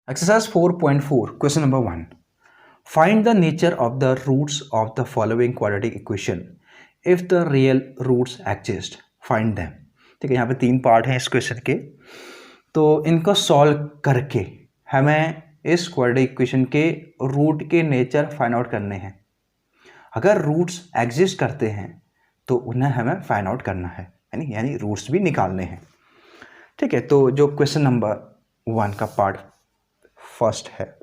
Exercise 4.4, question number 1. Find the nature of the roots of the following quadratic equation if the real roots exist. Find them. ठीक है, यहाँ पे 3 part हैं इस question के, तो इनको सॉल्व करके हमें इस क्वाड्रेटिक इक्वेशन के रूट के नेचर फाइंड आउट करने हैं. अगर रूट्स एग्जिस्ट करते हैं तो उन्हें हमें फाइंड आउट करना है, यानी रूट्स भी निकालने हैं. ठीक है, तो जो क्वेश्चन नंबर 1 का पार्ट फर्स्ट है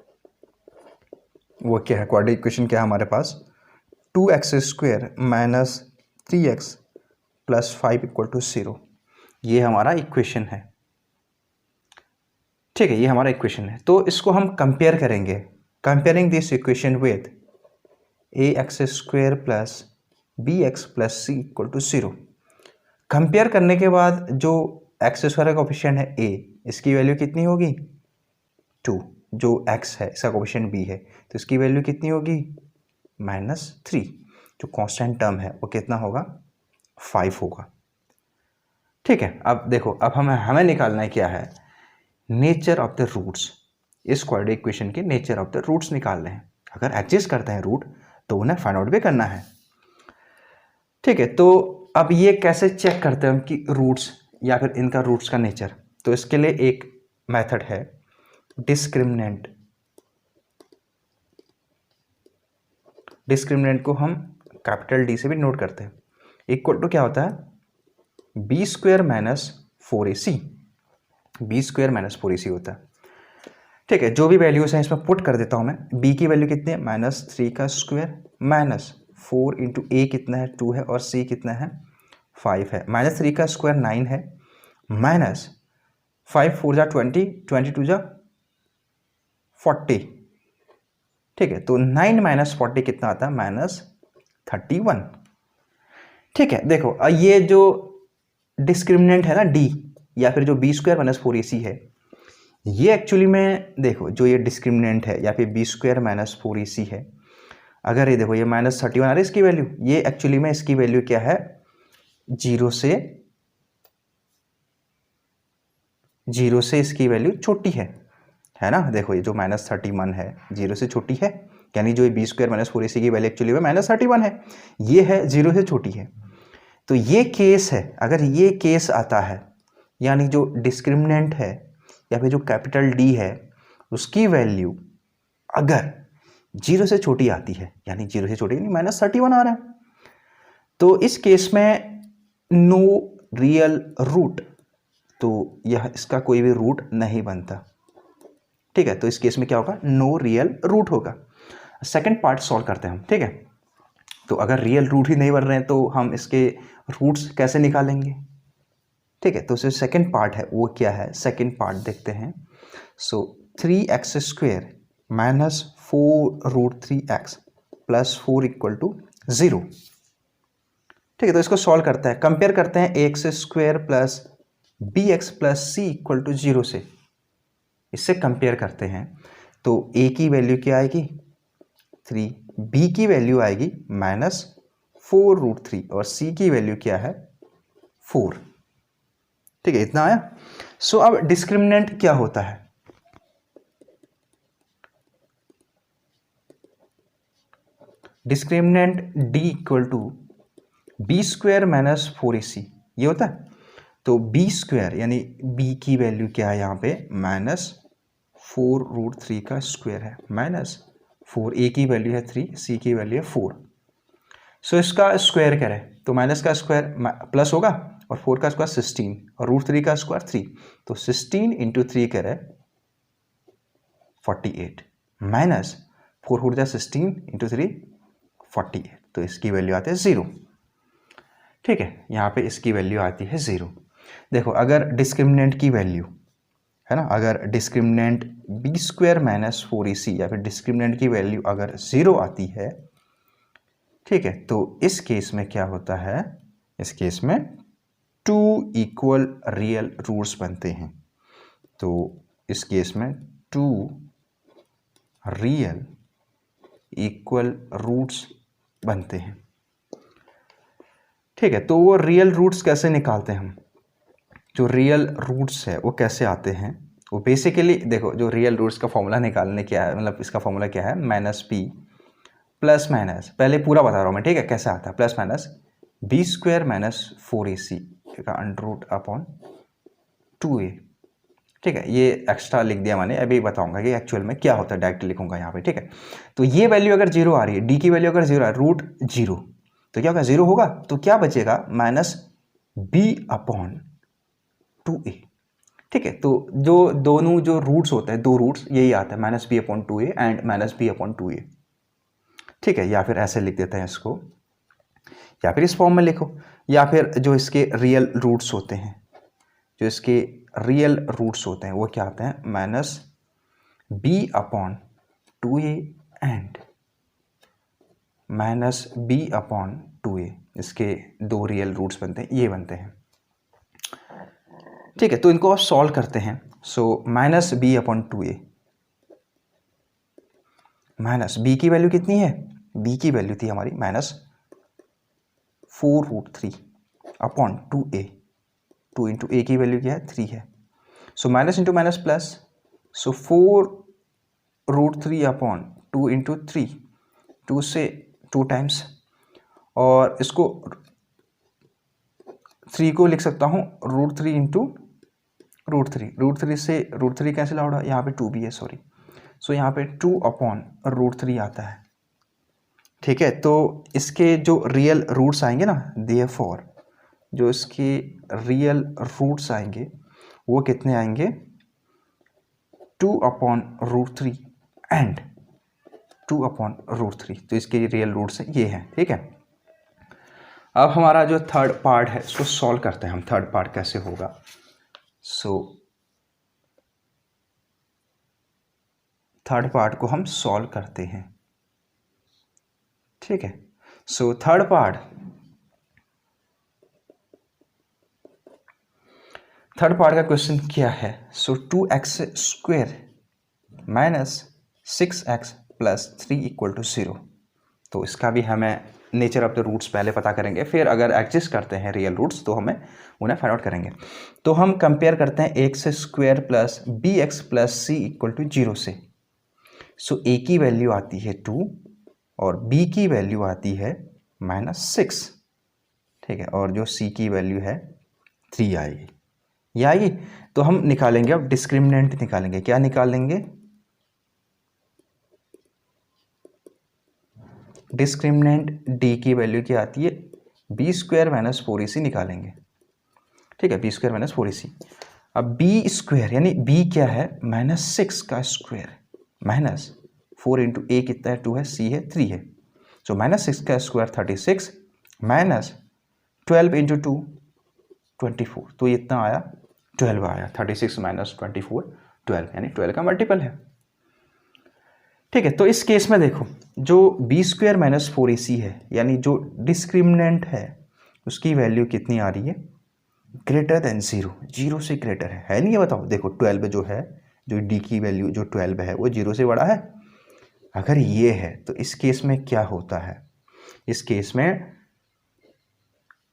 वो क्या है, क्वाड्रेटिक इक्वेशन क्या है हमारे पास, 2x² minus 3x plus 5 equal to 0. ये हमारा इक्वेशन है. ठीक है, ये हमारा इक्वेशन है. तो इसको हम कंपेयर करेंगे. Comparing this equation with ax² plus bx plus c equal to 0. Compare करने के बाद जो x² का कोफिशिएंट है a, इसकी वैल्यू कितनी होगी 2. जो x है इसका कोफिशिएंट b है तो इसकी वैल्यू कितनी होगी -3. जो कांस्टेंट टर्म है वो कितना होगा 5 होगा. ठीक है, अब देखो, अब हमें निकालना है क्या है, नेचर ऑफ द रूट्स. इस क्वाड्रेटिक इक्वेशन के नेचर ऑफ द रूट्स निकालने हैं. अगर एग्जिस्ट करते हैं रूट तो उन्हें फाइंड आउट भी करना है. ठीक है, तो अब ये कैसे चेक करते हैं कि रूट्स या फिर इनका रूट्स का नेचर. तो इसके लिए एक मेथड है डिस्क्रिमिनेंट. डिस्क्रिमिनेंट को हम कैपिटल डी से भी नोट करते हैं. इक्वल टू क्या होता है b² minus 4ac. b² minus 4ac होता है. ठीक है, जो भी वैल्यूज हैं इसमें पुट कर देता हूं मैं. b की वैल्यू कितनी है -3 का स्क्वायर माइनस 4 इंटू a कितना है 2 है और c कितना है 5 है. -3 का स्क्वायर 9 है माइनस 5 4 जा 20, 22 जा 40. ठीक है, तो 9 माइनस 40 कितना आता है -31. ठीक है, देखो ये जो डिस्क्रिमिनेंट है ना d या फिर जो b² माइनस 4ac है, ये एक्चुअली में देखो जो ये डिस्क्रिमिनेंट है या फिर b² माइनस 4ac है, अगर ये देखो ये -31 आ रही है इसकी वैल्यू, ये एक्चुअली में इसकी वैल्यू क्या है 0 से इसकी वैल्यू छोटी है ना. देखो ये जो -31 है 0 से छोटी है, यानी जो b² माइनस 4ac की वैल्यू एक्चुअली में -31 है, ये है 0 से छोटी है. तो ये केस है, अगर ये केस आता है यानी जो डिस्क्रिमिनेंट है या फिर जो कैपिटल D है उसकी वैल्यू अगर 0 से छोटी आती है, यानी 0 से छोटी यानी -31 आ रहा है, तो इस केस में नो रियल रूट, तो यह इसका कोई भी रूट नहीं बनता. ठीक है, तो इस केस में क्या होगा नो रियल रूट होगा. सेकंड पार्ट सॉल्व करते हैं हम. ठीक है, तो अगर रियल रूट ही नहीं बन रहे हैं तो हम इसके रूट्स कैसे निकालेंगे. ठीक है, तो सेकंड पार्ट है वो क्या है, सेकंड पार्ट देखते हैं. So 3x² minus 4√3x plus 4 equal to 0. ठीक है, तो इसको सॉल्व करते हैं. कंपेयर करते हैं ax² plus bx plus c equal to 0 से. इससे कंपेयर करते हैं तो a की वैल्यू क्या आएगी 3, b की वैल्यू आएगी -4√3 और c की वैल्यू क्या है 4. ठीक है, इतना आया. सो अब डिस्क्रिमिनेंट क्या होता है, discriminant d equal to b² minus 4ac ये होता है. तो b² यानी b की वैल्यू क्या है यहाँ पे -4√3 का स्क्वायर है माइनस 4, a की वैल्यू है 3, c की वैल्यू है 4. सो इसका स्क्वायर करें तो माइनस का स्क्वायर प्लस होगा और 4 का स्क्वायर 16 और √3 का स्क्वायर 3, तो 16 इंटू 3 करें 48 माइनस 4 4 जा 16 इंटू 3 48, तो इसकी वैल्यू आती है 0. ठीक है, यहाँ पे इसकी वैल्यू आती है 0. देखो अगर डिस्क्रिमिनेंट की वैल्यू है ना, अगर डिस्क्रिमिनेंट b² माइनस 4ac या फिर डिस्क्रिमिनेंट की वैल्यू अगर 0 आती है, ठीक है, तो इस केस में क्या होता है, इस केस में 2 इक्वल रियल रूट्स बनते हैं. तो इस केस में 2 रियल इक्वल रूट्स बनते हैं. ठीक है, तो वो रियल रूट्स कैसे निकालते हैं हम, जो रियल रूट्स है वो कैसे आते हैं, वो बेसिकली देखो जो रियल रूट्स का फॉर्मूला निकालने क्या है, मतलब इसका फॉर्मूला क्या है, माइनस बी प्लस माइनस, पहले पूरा बता रहा हूँ मैं, ठीक है, कैसे आता है, plus minus b square minus 4ac का अंडर रूट अपॉन 2a, ठीक है। ये एक्स्ट्रा लिख दिया मैंने, अभी बताऊंगा कि एक्चुअल में क्या होता है, डायरेक्ट लिखूंगा यहाँ पे, ठीक है। तो ये वैल्यू अगर जीरो आ रही है, डी की वैल्यू अगर जीरो आ रही है, रूट जीरो, तो क्या होगा, जीरो होगा, तो क्या बचेगा, माइनस बी अपॉन 2a, ठीक है। तो जो दोनों जो रूट्स होते हैं, दो रूट्स यही आता है, minus b upon 2a and minus b upon 2a, ठीक है। या फिर ऐसे लिख देते हैं इसको, या फिर इस फॉर्म में लिखो, या फिर जो इसके रियल रूट्स होते हैं, जो इसके रियल रूट्स होते हैं वो क्या आते हैं, minus b upon 2a and minus b upon 2a, इसके दो रियल रूट्स बनते हैं, ये बनते हैं, ठीक है। तो इनको आप सॉल्व करते हैं, so minus b upon 2a, minus b की वैल्यू कितनी है, बी की वैल्यू थी हमारी माइनस 4√3 अपॉन 2a, 2 इंटू ए की वैल्यू क्या है, 3 है, so minus into minus plus, so 4√3 upon 2 into 3, 2 से 2 टाइम्स, और इसको 3 को लिख सकता हूँ √3 इंटू √3, √3 से √3 कैंसिल आउट, यहाँ पे 2 भी है, सॉरी, सो यहाँ पे 2 अपॉन √3 आता है, ठीक है। तो इसके जो रियल रूट्स आएंगे ना, देयरफॉर जो इसके रियल रूट्स आएंगे वो कितने आएंगे, 2 अपॉन √3 एंड 2 अपॉन √3, तो इसके रियल रूट्स ये हैं, ठीक है। अब हमारा जो थर्ड पार्ट है इसको सॉल्व करते हैं हम, थर्ड पार्ट कैसे होगा, सो थर्ड पार्ट को हम सॉल्व करते हैं, ठीक है। सो थर्ड पार्ट का क्वेश्चन क्या है, so 2x square minus 6x plus 3 equal to 0, तो इसका भी हमें नेचर ऑफ द रूट्स पहले पता करेंगे, फिर अगर एग्जिस्ट करते हैं रियल रूट्स तो हमें उन्हें फाइंड आउट करेंगे। तो हम कंपेयर करते हैं x square plus b x plus c equal to 0 से, सो ए की वैल्यू आती है 2 और बी की वैल्यू आती है -6, ठीक है, और जो सी की वैल्यू है 3 आएगी, ये आएगी। तो हम निकालेंगे अब डिस्क्रिमिनेंट निकालेंगे, क्या निकालेंगे, डिस्क्रिमिनेंट डी की वैल्यू क्या आती है, बी स्क्वायर माइनस 4ac निकालेंगे, ठीक है, बी स्क्वायर माइनस 4ac। अब बी स्क्वायर यानी बी क्या है, -6 का स्क्वायर माइनस 4 इंटू ए कितना है, 2 है, सी है 3 है, सो -6 का स्क्वायर 36 माइनस 12 इंटू 2 24, तो ये इतना आया 12 आया, 36 माइनस 24 12, यानी 12 का मल्टीपल है, ठीक है। तो इस केस में देखो जो बी स्क्वायर माइनस 4ac है, यानी जो डिस्क्रिमिनेंट है उसकी वैल्यू कितनी आ रही है, ग्रेटर देन 0, 0 से ग्रेटर है नहीं, ये बताओ, देखो 12 जो है, जो डी की वैल्यू जो 12 है वो 0 से बड़ा है, अगर ये है तो इस केस में क्या होता है, इस केस में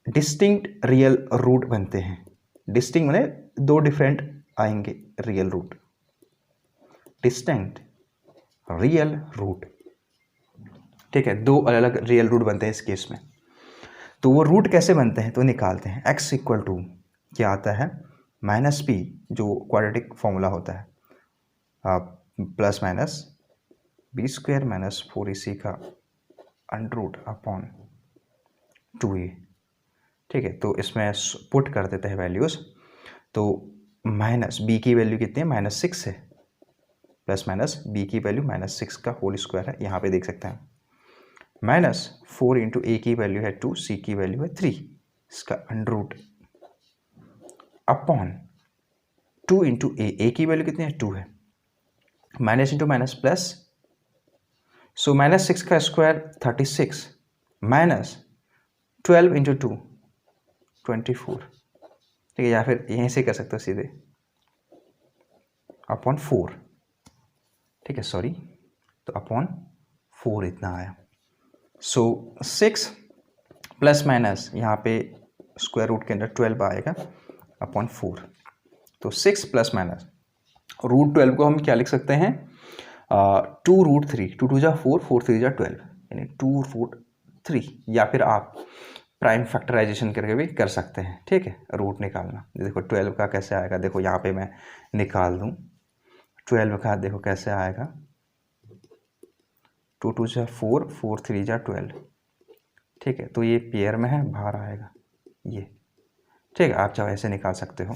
डिस्टिंक्ट रियल रूट बनते हैं, डिस्टिंक्ट माने दो डिफरेंट आएंगे real root, distinct real root, ठीक है, दो अलग अलग रियल रूट बनते हैं इस केस में। तो वो रूट कैसे बनते हैं, तो निकालते हैं, x इक्वल टू क्या आता है, -p जो क्वाड्रेटिक फॉर्मूला होता है, plus minus b square minus 4ac का अंडर रूट अपॉन 2a, ठीक है। तो इसमें पुट कर देते हैं वैल्यूज़, तो माइनस बी की वैल्यू कितनी है, -6 है, प्लस माइनस बी की वैल्यू -6 का होल स्क्वायर है, यहाँ पे देख सकते हैं, -4 इंटू ए की वैल्यू है 2, सी की वैल्यू है 3, इसका अंडर रूट अपॉन 2 इंटू ए की वैल्यू कितनी है 2 है, माइनस इंटू माइनस प्लस, सो -6 का स्क्वायर 36 माइनस 12 इंटू 2 24, ठीक है, या फिर यहीं से कर सकते हो सीधे अपॉन 4, ठीक है, सॉरी, तो अपॉन 4 इतना आया, सो 6 प्लस माइनस यहाँ पे स्क्वायर रूट के अंदर 12 आएगा अपॉन 4, तो 6 प्लस माइनस √12 को हम क्या लिख सकते हैं, 2√3, 2 2 जा 4, 4 3 जा 12, यानी 2√3, या फिर आप प्राइम फैक्टराइजेशन करके भी कर सकते हैं, ठीक है, रूट निकालना। देखो 12 का कैसे आएगा, देखो यहाँ पे मैं निकाल दूँ 12 का, देखो कैसे आएगा, 2 2 जा 4, 4 3 जा 12, ठीक है, तो ये पेयर में है, बाहर आएगा ये, ठीक है। आप चाहे ऐसे निकाल सकते हो,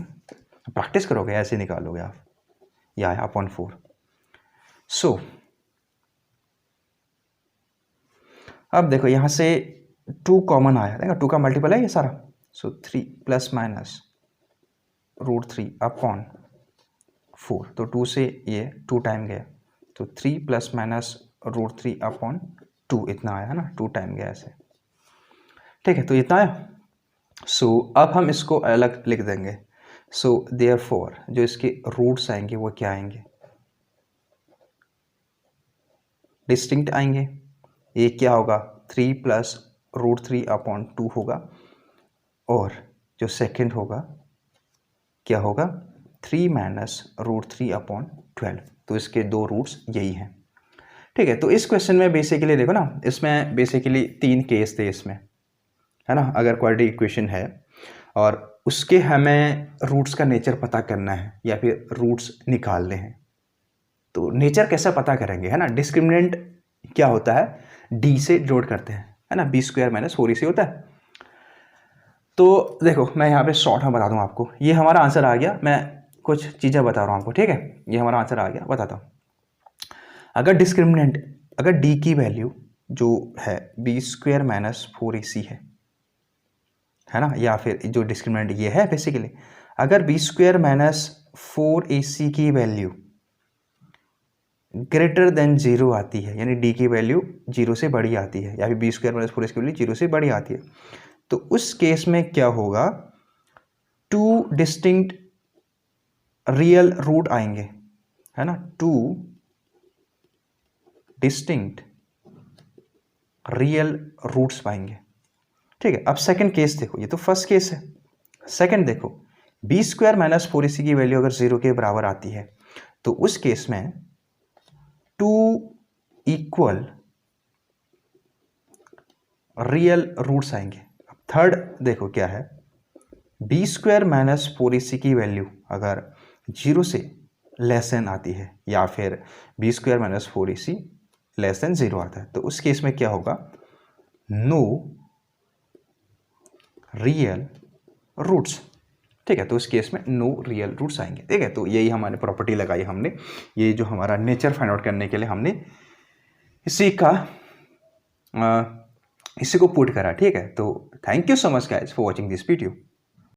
प्रैक्टिस करोगे ऐसे निकालोगे आप, या आया अपॉन 4। सो अब देखो यहाँ से 2 कॉमन आया, देखो 2 का मल्टीपल है ये सारा, सो 3 प्लस माइनस √3 अपॉन 4, तो 2 से ये 2 टाइम गया, तो 3 प्लस माइनस √3 अपॉन 2, इतना आया ना, 2 टाइम गया ऐसे, ठीक है, तो इतना आया। सो अब हम इसको अलग लिख देंगे। सो देयरफॉर जो इसके रूट्स आएंगे वो क्या आएंगे, डिस्टिंक्ट आएंगे। ये क्या होगा, 3 प्लस √3 अपॉन 2 होगा, और जो सेकंड होगा क्या होगा, 3 माइनस √3 अपॉन 12, तो इसके 2 रूट्स यही हैं, ठीक है। तो इस क्वेश्चन में बेसिकली देखो ना, इसमें बेसिकली 3 केस थे इसमें, है ना। अगर क्वाड्रेटिक इक्वेशन है और उसके हमें रूट्स का नेचर पता करना है या फिर रूट्स निकालने हैं, तो नेचर कैसे पता करेंगे, है ना। डिस्क्रिमिनेंट क्या होता है, डी से जोड़ करते हैं, है ना, b² - 4ac होता है। तो देखो मैं यहाँ पे शॉर्ट में बता दूँ आपको, ये हमारा आंसर आ गया, मैं कुछ चीज़ें बता रहा हूँ आपको, ठीक है, ये हमारा आंसर आ गया, बताता हूँ। अगर डिस्क्रिमिनेंट, अगर डी की वैल्यू जो है b² - 4ac है ना, या फिर जो डिस्क्रिमिनेंट ये है बेसिकली, अगर b² - 4ac की वैल्यू ग्रेटर देन 0 आती है, यानी डी की वैल्यू 0 से बड़ी आती है, या फिर b² - 4ac की वैल्यू 0 से बड़ी आती है, तो उस केस में क्या होगा, 2 डिस्टिंक्ट रियल रूट आएंगे, है ना, 2 डिस्टिंक्ट रियल रूट्स पाएंगे, ठीक है। अब सेकंड केस देखो, ये तो फर्स्ट केस है, सेकंड देखो, b² - 4ac की वैल्यू अगर 0 के बराबर आती है, तो उस केस में 2 इक्वल रियल रूट्स आएंगे। अब थर्ड देखो क्या है, b² - 4ac की वैल्यू अगर 0 से लेस देन आती है, या फिर b² - 4ac लेस देन 0 आता है, तो उस केस में क्या होगा, नो रियल रूट्स, ठीक है। तो उस केस में नो रियल रूट्स आएंगे, ठीक है। तो यही हमारी प्रॉपर्टी लगाई हमने, ये जो हमारा नेचर फाइंड आउट करने के लिए हमने इसी को पुट करा, ठीक है। तो thank you so much guys for watching this video.